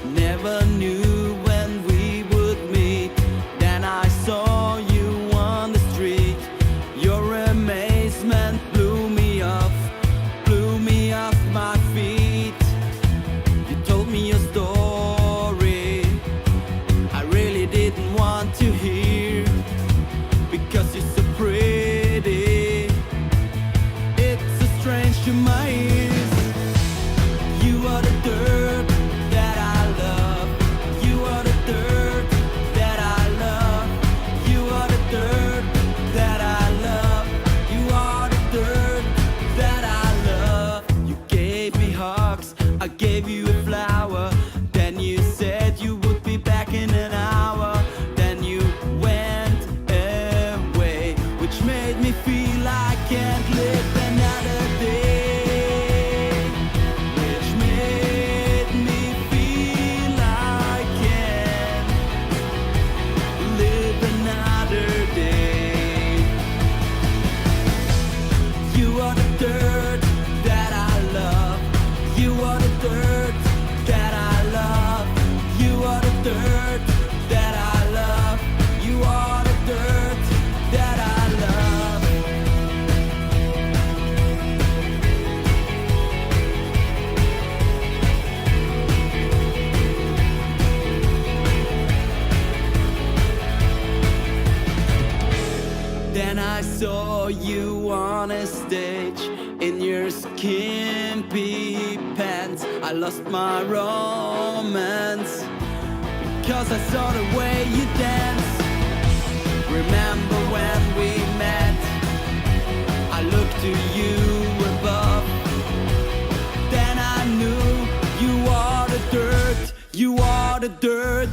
Never knew when we would meet. Then I saw you on the street. Your amazement blew me off my feet. You told me your story I really didn't want to hear, because you're so pretty. It's so strange to my ears. You are the dirt that I love. You are the dirt that I love. You are the dirt that I love. You are the dirt that I love. You gave me hugs, I gave you a flower. Then you said you would be back in an hour. Then you went away, which made me feel I can't live another day. Which made me feel I can't live another day. You are the dirt that I love. You are the dirt that I love. You are the dirt that I love. You are the dirt that I love. Then I saw you on a stage in your skimpy pants. I lost my romance because I saw the way you dance. Remember when we met? I looked to you above. Then I knew you are the dirt. You are the dirt